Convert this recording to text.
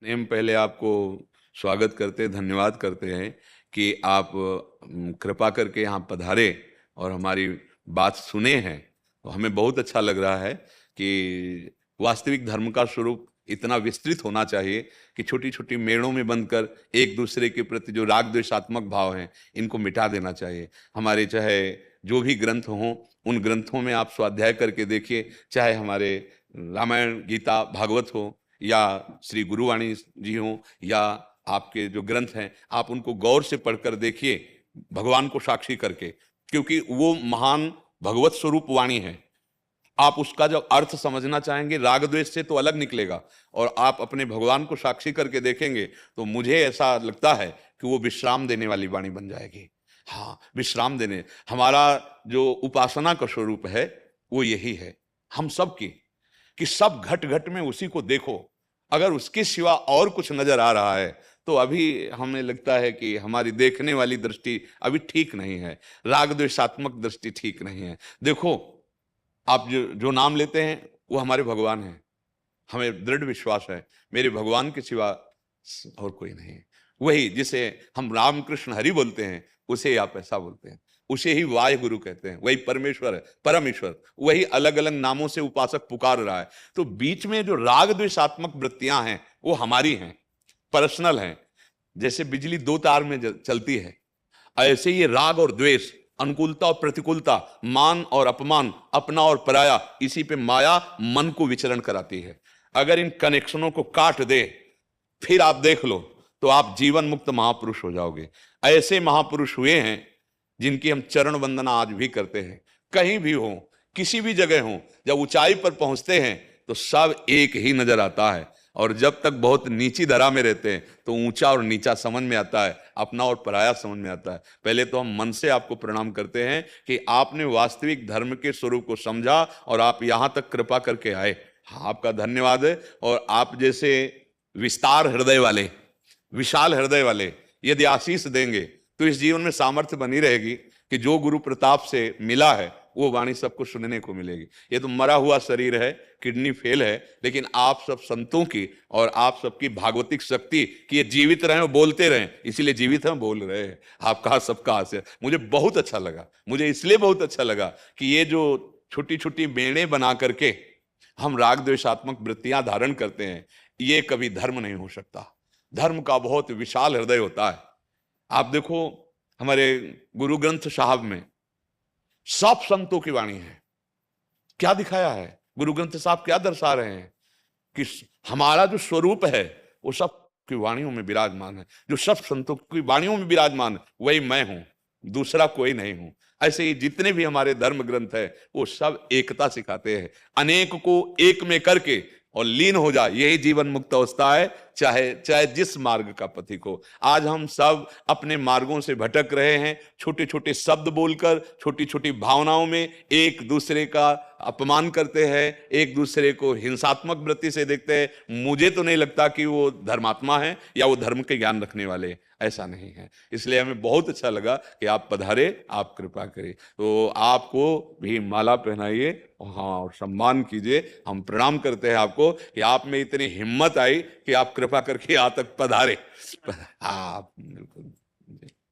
Name पहले आपको स्वागत करते धन्यवाद करते हैं कि आप कृपा करके यहाँ पधारे और हमारी बात सुने हैं। तो हमें बहुत अच्छा लग रहा है कि वास्तविक धर्म का स्वरूप इतना विस्तृत होना चाहिए कि छोटी छोटी मेड़ों में बंधकर एक दूसरे के प्रति जो राग द्वेषात्मक भाव हैं इनको मिटा देना चाहिए। हमारे चाहे जो भी ग्रंथ हों उन ग्रंथों में आप स्वाध्याय करके देखिए, चाहे हमारे रामायण गीता भागवत हो या श्री गुरुवाणी जी हों या आपके जो ग्रंथ हैं, आप उनको गौर से पढ़कर देखिए भगवान को साक्षी करके, क्योंकि वो महान भगवत स्वरूप वाणी है। आप उसका जब अर्थ समझना चाहेंगे राग द्वेष से तो अलग निकलेगा, और आप अपने भगवान को साक्षी करके देखेंगे तो मुझे ऐसा लगता है कि वो विश्राम देने वाली वाणी बन जाएगी। हाँ, विश्राम देने, हमारा जो उपासना का स्वरूप है वो यही है हम सब की, कि सब घट घट में उसी को देखो। अगर उसके सिवा और कुछ नजर आ रहा है तो अभी हमें लगता है कि हमारी देखने वाली दृष्टि अभी ठीक नहीं है, राग द्वेषात्मक दृष्टि ठीक नहीं है। देखो, आप जो जो नाम लेते हैं वो हमारे भगवान हैं। हमें दृढ़ विश्वास है मेरे भगवान के सिवा और कोई नहीं है। वही जिसे हम राम कृष्ण हरि बोलते हैं उसे आप ऐसा बोलते हैं, उसे ही वाय गुरु कहते हैं। वही परमेश्वर है, परम ईश्वर। वही अलग अलग नामों से उपासक पुकार रहा है। तो बीच में जो राग द्वेषात्मक वृत्तियां हैं वो हमारी हैं, पर्सनल हैं। जैसे बिजली दो तार में चलती है, ऐसे ये राग और द्वेष, अनुकूलता और प्रतिकूलता, मान और अपमान, अपना और पराया, इसी पे माया मन को विचरण कराती है। अगर इन कनेक्शनों को काट दे फिर आप देख लो तो आप जीवन मुक्त महापुरुष हो जाओगे। ऐसे महापुरुष हुए हैं जिनकी हम चरण वंदना आज भी करते हैं। कहीं भी हो, किसी भी जगह हो, जब ऊंचाई पर पहुंचते हैं तो सब एक ही नजर आता है, और जब तक बहुत नीची धरा में रहते हैं तो ऊंचा और नीचा समझ में आता है, अपना और पराया समझ में आता है। पहले तो हम मन से आपको प्रणाम करते हैं कि आपने वास्तविक धर्म के स्वरूप को समझा और आप यहां तक कृपा करके आए। हाँ, आपका धन्यवाद है। और आप जैसे विस्तार हृदय वाले, विशाल हृदय वाले यदि आशीष देंगे तो इस जीवन में सामर्थ्य बनी रहेगी कि जो गुरु प्रताप से मिला है वो वाणी सबको सुनने को मिलेगी। ये तो मरा हुआ शरीर है, किडनी फेल है, लेकिन आप सब संतों की और आप सबकी भागवतिक शक्ति कि ये जीवित रहे, बोलते रहें, इसीलिए जीवित हैं, बोल रहे हैं। आपका सबका आशीर्वाद मुझे बहुत अच्छा लगा। मुझे इसलिए बहुत अच्छा लगा कि ये जो छोटी छोटी बेड़े बना करके हम राग द्वेषात्मक वृत्तियां धारण करते हैं, ये कभी धर्म नहीं हो सकता। धर्म का बहुत विशाल हृदय होता है। आप देखो, हमारे गुरु ग्रंथ साहब में सब संतों की वाणी है। क्या दिखाया है गुरु ग्रंथ साहब, क्या दर्शा रहे हैं कि हमारा जो स्वरूप है वो सब की वाणियों में विराजमान है। जो सब संतों की वाणियों में विराजमान है वही मैं हूं, दूसरा कोई नहीं हूं। ऐसे ही जितने भी हमारे धर्म ग्रंथ है वो सब एकता सिखाते हैं, अनेक को एक में करके और लीन हो जाए, यही जीवन मुक्त अवस्था है। चाहे चाहे जिस मार्ग का पथिक हो। आज हम सब अपने मार्गों से भटक रहे हैं, छोटे छोटे शब्द बोलकर, छोटी छोटी भावनाओं में एक दूसरे का अपमान करते हैं, एक दूसरे को हिंसात्मक वृत्ति से देखते हैं। मुझे तो नहीं लगता कि वो धर्मात्मा है या वो धर्म के ज्ञान रखने वाले, ऐसा नहीं है। इसलिए हमें बहुत अच्छा लगा कि आप पधारे, आप कृपा करें। तो आपको भी माला पहनाइए, हाँ, और सम्मान कीजिए। हम प्रणाम करते हैं आपको कि आप में इतनी हिम्मत आई कि आप कृपा करके यहाँ तक पधारे। हाँ, बिल्कुल।